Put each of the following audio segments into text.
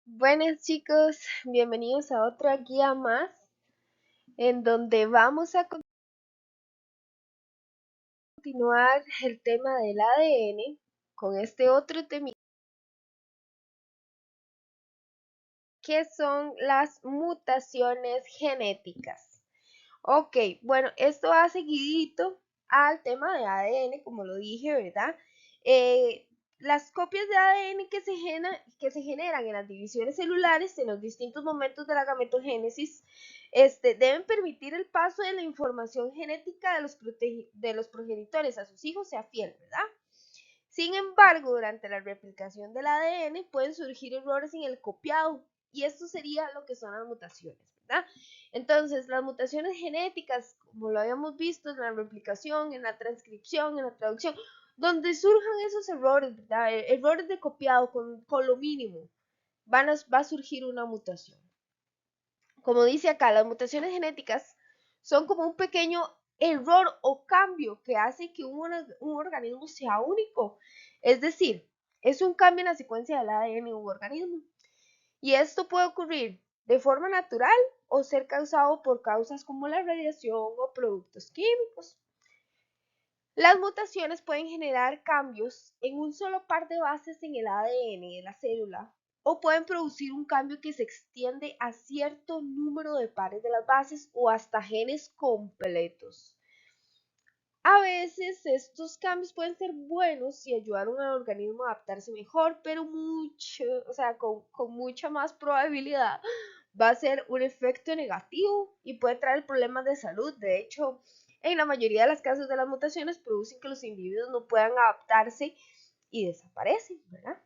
Buenas chicos, bienvenidos a otra guía más en donde vamos a continuar el tema del ADN con este otro tema que son las mutaciones genéticas. Ok, bueno, esto va seguidito al tema de ADN, como lo dije, ¿verdad? Eh, las copias de ADN que se generan en las divisiones celulares en los distintos momentos de la gametogénesis deben permitir el paso de la información genética de los progenitores a sus hijos sea fiel, ¿verdad? Sin embargo, durante la replicación del ADN pueden surgir errores en el copiado y esto sería lo que son las mutaciones, ¿verdad? Entonces, las mutaciones genéticas, como lo habíamos visto en la replicación, en la transcripción, en la traducción, donde surjan esos errores, ¿verdad? Errores de copiado con lo mínimo, va a surgir una mutación. Como dice acá, las mutaciones genéticas son como un pequeño error o cambio que hace que un organismo sea único. Es decir, es un cambio en la secuencia del ADN de un organismo. Y esto puede ocurrir de forma natural o ser causado por causas como la radiación o productos químicos. Las mutaciones pueden generar cambios en un solo par de bases en el ADN de la célula o pueden producir un cambio que se extiende a cierto número de pares de las bases o hasta genes completos. A veces estos cambios pueden ser buenos y ayudar a un organismo a adaptarse mejor, pero con mucha más probabilidad va a ser un efecto negativo y puede traer problemas de salud. De hecho, en la mayoría de los casos de las mutaciones producen que los individuos no puedan adaptarse y desaparecen, ¿verdad?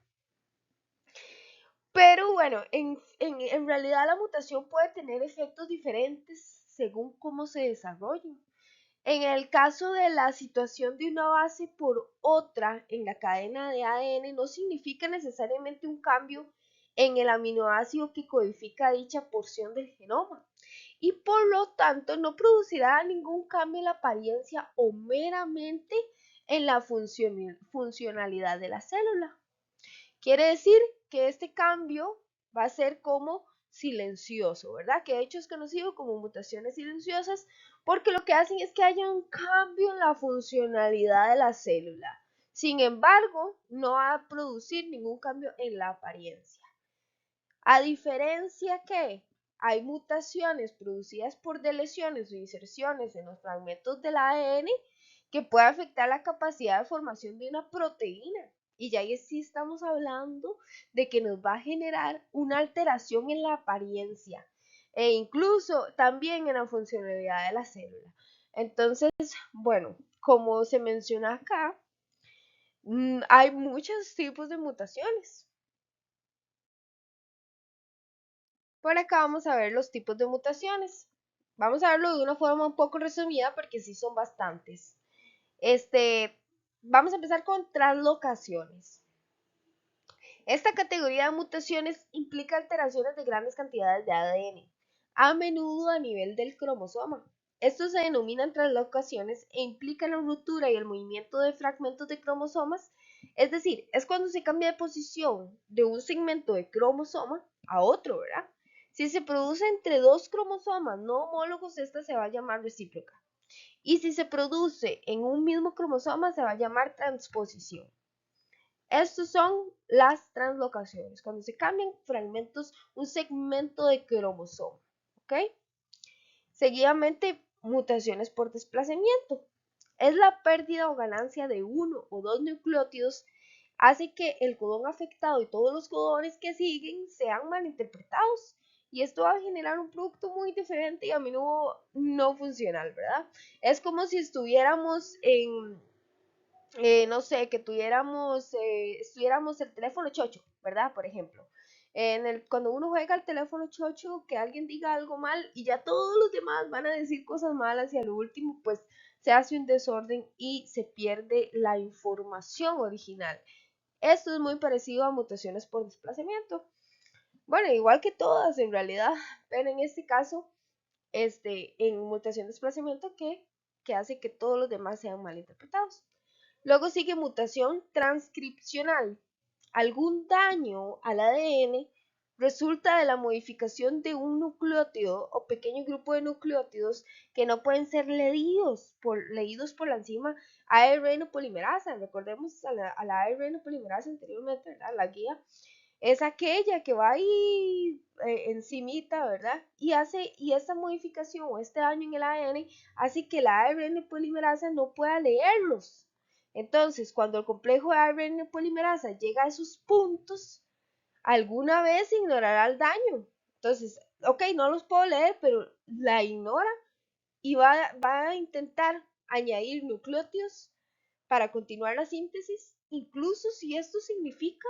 Pero bueno, en realidad la mutación puede tener efectos diferentes según cómo se desarrollen. En el caso de la situación de una base por otra en la cadena de ADN no significa necesariamente un cambio en el aminoácido que codifica dicha porción del genoma y por lo tanto no producirá ningún cambio en la apariencia o meramente en la funcionalidad de la célula. Quiere decir que este cambio va a ser como silencioso, ¿verdad? Que de hecho es conocido como mutaciones silenciosas porque lo que hacen es que haya un cambio en la funcionalidad de la célula. Sin embargo, no va a producir ningún cambio en la apariencia. A diferencia que hay mutaciones producidas por deleciones o inserciones en los fragmentos del ADN que puede afectar la capacidad de formación de una proteína. Y ya sí estamos hablando de que nos va a generar una alteración en la apariencia e incluso también en la funcionalidad de la célula. Entonces, bueno, como se menciona acá, hay muchos tipos de mutaciones. Por acá vamos a ver los tipos de mutaciones. Vamos a verlo de una forma un poco resumida porque sí son bastantes. Vamos a empezar con translocaciones. Esta categoría de mutaciones implica alteraciones de grandes cantidades de ADN, a menudo a nivel del cromosoma. Estos se denominan translocaciones e implican la ruptura y el movimiento de fragmentos de cromosomas, es decir, es cuando se cambia de posición de un segmento de cromosoma a otro, ¿verdad? Si se produce entre dos cromosomas no homólogos, esta se va a llamar recíproca. Y si se produce en un mismo cromosoma, se va a llamar transposición. Estos son las translocaciones, cuando se cambian fragmentos, un segmento de cromosoma, ¿ok? Seguidamente, mutaciones por desplazamiento. Es la pérdida o ganancia de uno o dos nucleótidos hace que el codón afectado y todos los codones que siguen sean malinterpretados y esto va a generar un producto muy diferente y a menudo no funcional, ¿verdad? Es como si estuviéramos en, no sé, que estuviéramos el teléfono chocho, ¿verdad? Por ejemplo, cuando uno juega al teléfono chocho, que alguien diga algo mal y ya todos los demás van a decir cosas malas y al último, pues se hace un desorden y se pierde la información original. Esto es muy parecido a mutaciones por desplazamiento. Bueno, igual que todas en realidad, pero en este caso, en mutación de desplazamiento que hace que todos los demás sean mal interpretados. Luego sigue mutación transcripcional. Algún daño al ADN resulta de la modificación de un nucleótido o pequeño grupo de nucleótidos que no pueden ser leídos por la enzima ARN polimerasa. Recordemos a la ARN polimerasa anteriormente, ¿verdad? La guía es aquella que va ahí encimita, ¿verdad? Y esta modificación o este daño en el ADN hace que la ARN polimerasa no pueda leerlos. Entonces, cuando el complejo de ARN polimerasa llega a esos puntos, alguna vez ignorará el daño. Entonces, ok, no los puedo leer, pero la ignora y va a intentar añadir nucleótidos para continuar la síntesis, incluso si esto significa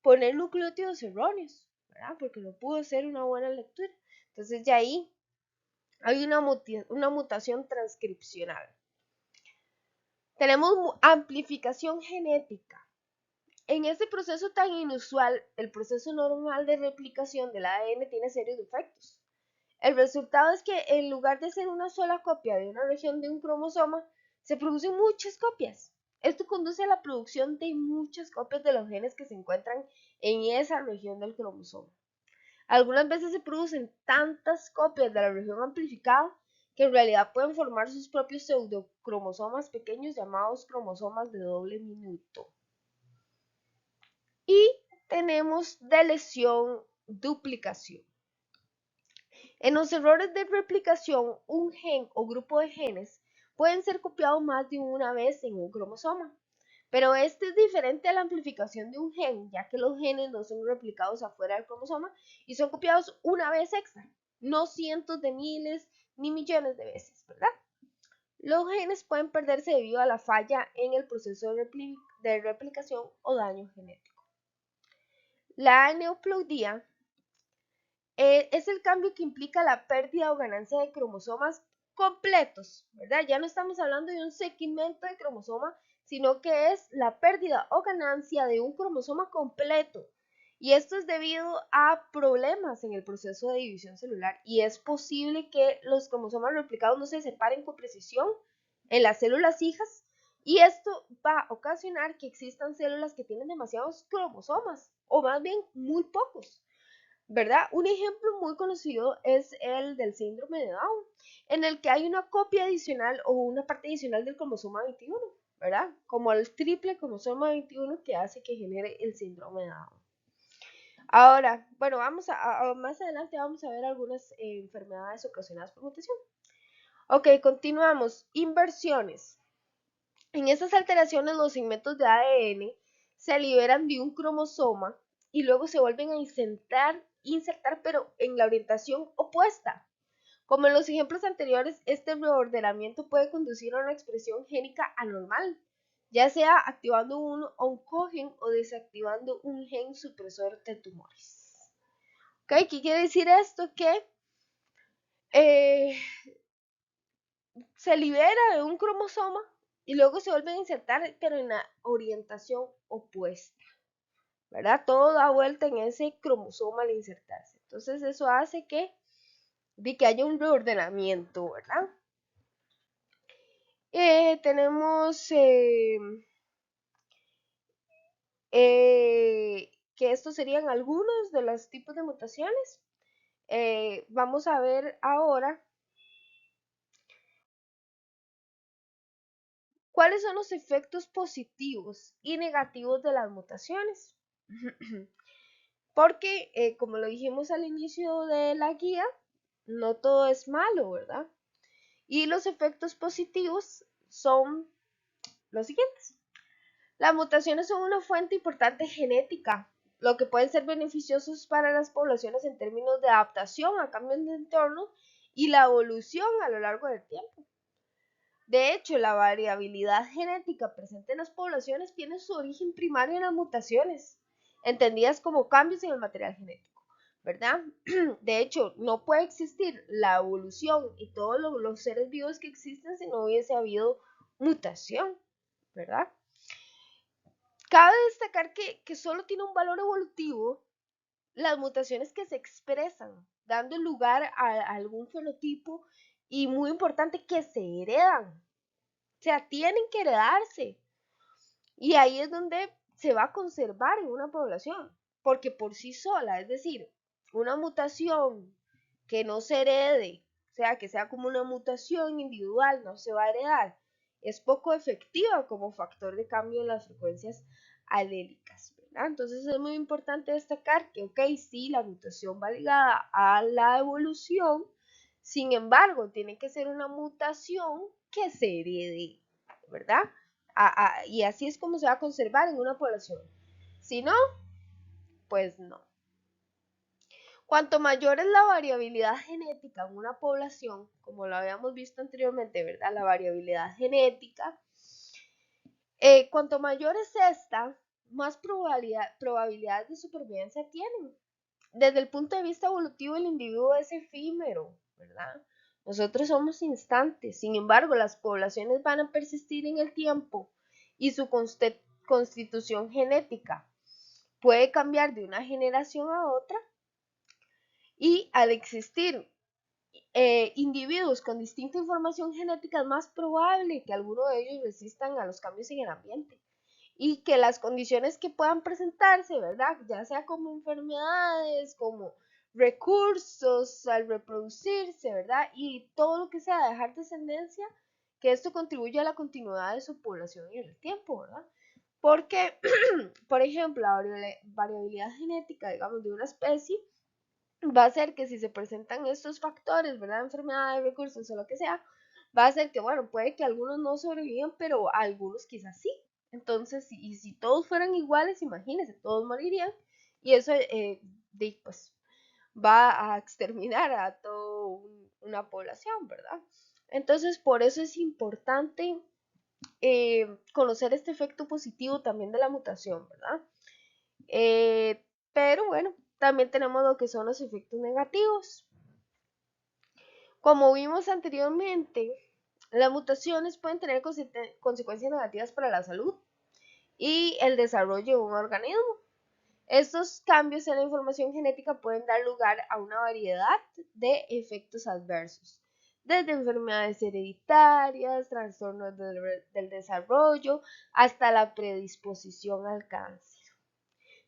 poner nucleótidos erróneos, ¿verdad? Porque no pudo ser una buena lectura. Entonces, ya ahí hay una mutación transcripcional. Tenemos amplificación genética. En este proceso tan inusual, el proceso normal de replicación del ADN tiene serios defectos. El resultado es que en lugar de ser una sola copia de una región de un cromosoma, se producen muchas copias. Esto conduce a la producción de muchas copias de los genes que se encuentran en esa región del cromosoma. Algunas veces se producen tantas copias de la región amplificada que en realidad pueden formar sus propios pseudocromosomas pequeños llamados cromosomas de doble minuto. Y tenemos deleción, duplicación. En los errores de replicación, un gen o grupo de genes pueden ser copiados más de una vez en un cromosoma. Pero este es diferente a la amplificación de un gen, ya que los genes no son replicados afuera del cromosoma y son copiados una vez extra, no cientos de miles ni millones de veces, ¿verdad? Los genes pueden perderse debido a la falla en el proceso de replicación o daño genético. La aneuploidía es el cambio que implica la pérdida o ganancia de cromosomas completos, ¿verdad? Ya no estamos hablando de un segmento de cromosoma, sino que es la pérdida o ganancia de un cromosoma completo. Y esto es debido a problemas en el proceso de división celular y es posible que los cromosomas replicados no se separen con precisión en las células hijas y esto va a ocasionar que existan células que tienen demasiados cromosomas o más bien muy pocos. ¿Verdad? Un ejemplo muy conocido es el del síndrome de Down, en el que hay una copia adicional o una parte adicional del cromosoma 21, ¿verdad? Como el triple cromosoma 21 que hace que genere el síndrome de Down. Ahora, bueno, más adelante vamos a ver algunas enfermedades ocasionadas por mutación. Ok, continuamos. Inversiones. En estas alteraciones los segmentos de ADN se liberan de un cromosoma y luego se vuelven a insertar pero en la orientación opuesta. Como en los ejemplos anteriores, este reordenamiento puede conducir a una expresión génica anormal, ya sea activando un oncogen o desactivando un gen supresor de tumores. ¿Okay? ¿Qué quiere decir esto? Que se libera de un cromosoma y luego se vuelve a insertar, pero en la orientación opuesta, ¿verdad? Todo da vuelta en ese cromosoma al insertarse. Entonces eso hace que haya un reordenamiento, ¿verdad? Tenemos que estos serían algunos de los tipos de mutaciones. Vamos a ver ahora cuáles son los efectos positivos y negativos de las mutaciones. Porque, como lo dijimos al inicio de la guía, no todo es malo, ¿verdad? Y los efectos positivos son los siguientes. Las mutaciones son una fuente importante genética, lo que pueden ser beneficiosos para las poblaciones en términos de adaptación a cambios de entorno y la evolución a lo largo del tiempo. De hecho, la variabilidad genética presente en las poblaciones tiene su origen primario en las mutaciones, entendidas como cambios en el material genético, ¿verdad? De hecho, no puede existir la evolución y todos los seres vivos que existen si no hubiese habido mutación, ¿verdad? Cabe destacar que solo tiene un valor evolutivo las mutaciones que se expresan, dando lugar a algún fenotipo y muy importante que se heredan. O sea, tienen que heredarse. Y ahí es donde se va a conservar en una población, porque por sí sola, es decir, una mutación que no se herede, o sea, que sea como una mutación individual, no se va a heredar, es poco efectiva como factor de cambio en las frecuencias alélicas, ¿verdad? Entonces es muy importante destacar que, ok, sí, la mutación va ligada a la evolución, sin embargo, tiene que ser una mutación que se herede, ¿verdad? Y así es como se va a conservar en una población. Si no, pues no. Cuanto mayor es la variabilidad genética en una población, como lo habíamos visto anteriormente, ¿verdad? La variabilidad genética, cuanto mayor es esta, más probabilidades de supervivencia tienen. Desde el punto de vista evolutivo, el individuo es efímero, ¿verdad? Nosotros somos instantes, sin embargo, las poblaciones van a persistir en el tiempo y su constitución genética puede cambiar de una generación a otra, y al existir individuos con distinta información genética es más probable que alguno de ellos resistan a los cambios en el ambiente y que las condiciones que puedan presentarse, ¿verdad? Ya sea como enfermedades, como recursos al reproducirse, ¿verdad? Y todo lo que sea dejar descendencia, que esto contribuya a la continuidad de su población en el tiempo, ¿verdad? Porque, por ejemplo, la variabilidad genética, digamos, de una especie va a ser que si se presentan estos factores, ¿verdad? Enfermedades, recursos o lo que sea, va a ser que, bueno, puede que algunos no sobrevivan, pero algunos quizás sí. Entonces, y si todos fueran iguales, imagínense, todos morirían y eso pues va a exterminar a toda una población, ¿verdad? Entonces, por eso es importante conocer este efecto positivo también de la mutación, ¿verdad? Pero bueno, también tenemos lo que son los efectos negativos. Como vimos anteriormente, las mutaciones pueden tener consecuencias negativas para la salud y el desarrollo de un organismo. Estos cambios en la información genética pueden dar lugar a una variedad de efectos adversos, desde enfermedades hereditarias, trastornos del desarrollo, hasta la predisposición al cáncer.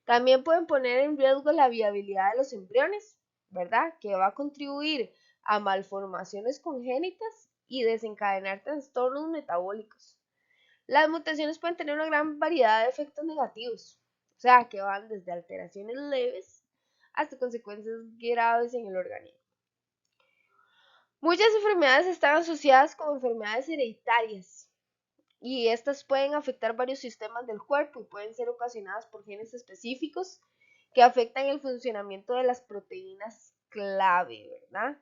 También pueden poner en riesgo la viabilidad de los embriones, ¿verdad? Que va a contribuir a malformaciones congénitas y desencadenar trastornos metabólicos. Las mutaciones pueden tener una gran variedad de efectos negativos, o sea, que van desde alteraciones leves hasta consecuencias graves en el organismo. Muchas enfermedades están asociadas con enfermedades hereditarias y estas pueden afectar varios sistemas del cuerpo y pueden ser ocasionadas por genes específicos que afectan el funcionamiento de las proteínas clave, ¿verdad?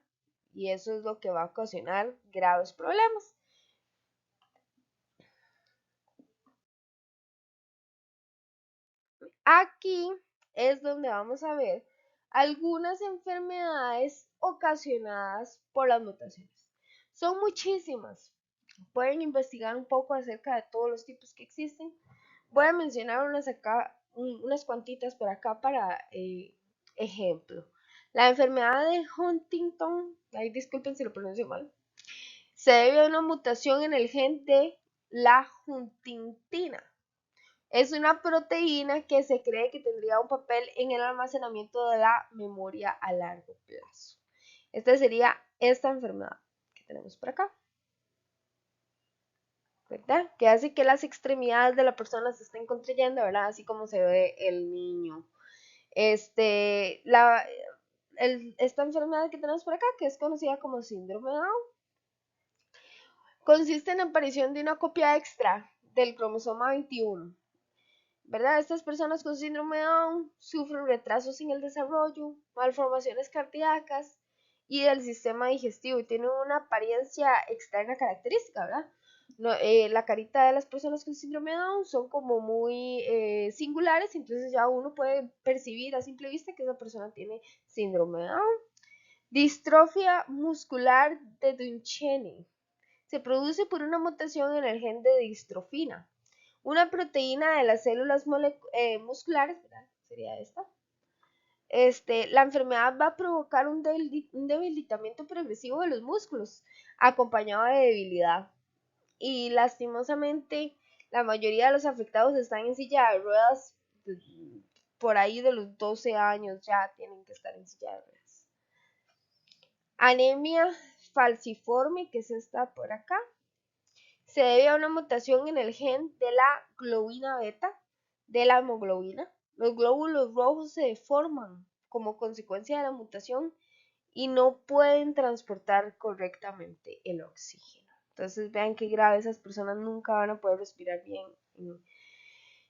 Y eso es lo que va a ocasionar graves problemas. Aquí es donde vamos a ver algunas enfermedades ocasionadas por las mutaciones. Son muchísimas. Pueden investigar un poco acerca de todos los tipos que existen. Voy a mencionar unas acá, unas cuantitas por acá para ejemplo. La enfermedad de Huntington, ay, disculpen si lo pronuncio mal, se debe a una mutación en el gen de la huntingtina. Es una proteína que se cree que tendría un papel en el almacenamiento de la memoria a largo plazo. Esta sería esta enfermedad que tenemos por acá, ¿verdad? Que hace que las extremidades de la persona se estén contrayendo, ¿verdad? Así como se ve el niño. Esta enfermedad que tenemos por acá, que es conocida como síndrome de Down, consiste en la aparición de una copia extra del cromosoma 21, ¿verdad? Estas personas con síndrome de Down sufren retrasos en el desarrollo, malformaciones cardíacas y del sistema digestivo y tienen una apariencia externa característica, ¿verdad? No, la carita de las personas con síndrome de Down son como muy singulares, entonces ya uno puede percibir a simple vista que esa persona tiene síndrome de Down. Distrofia muscular de Duchenne se produce por una mutación en el gen de distrofina, una proteína de las células musculares, ¿verdad? Sería esta. La enfermedad va a provocar un debilitamiento progresivo de los músculos, acompañado de debilidad. Y lastimosamente, la mayoría de los afectados están en silla de ruedas por ahí de los 12 años ya tienen que estar en silla de ruedas. Anemia falciforme, que es esta por acá, se debe a una mutación en el gen de la globina beta de la hemoglobina. Los glóbulos rojos se deforman como consecuencia de la mutación y no pueden transportar correctamente el oxígeno. Entonces vean qué grave, esas personas nunca van a poder respirar bien,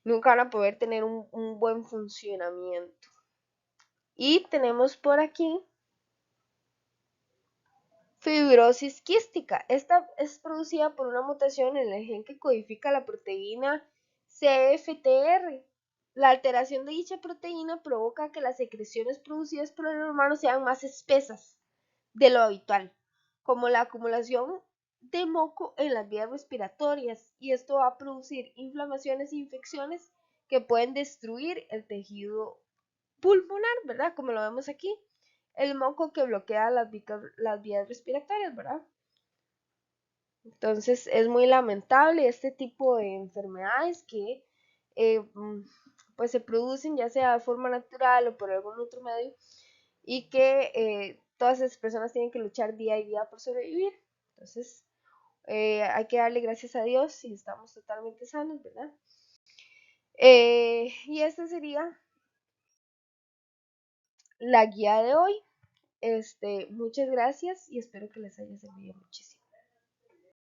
nunca van a poder tener un buen funcionamiento. Y tenemos por aquí fibrosis quística. Esta es producida por una mutación en el gen que codifica la proteína CFTR. La alteración de dicha proteína provoca que las secreciones producidas por el hermano sean más espesas de lo habitual, como la acumulación de moco en las vías respiratorias, y esto va a producir inflamaciones e infecciones que pueden destruir el tejido pulmonar, ¿verdad? Como lo vemos aquí, el moco que bloquea las vías respiratorias, ¿verdad? Entonces es muy lamentable este tipo de enfermedades que pues se producen ya sea de forma natural o por algún otro medio y que todas esas personas tienen que luchar día a día por sobrevivir. Entonces hay que darle gracias a Dios si estamos totalmente sanos, ¿verdad? Y esta sería la guía de hoy. Muchas gracias y espero que les haya servido muchísimo.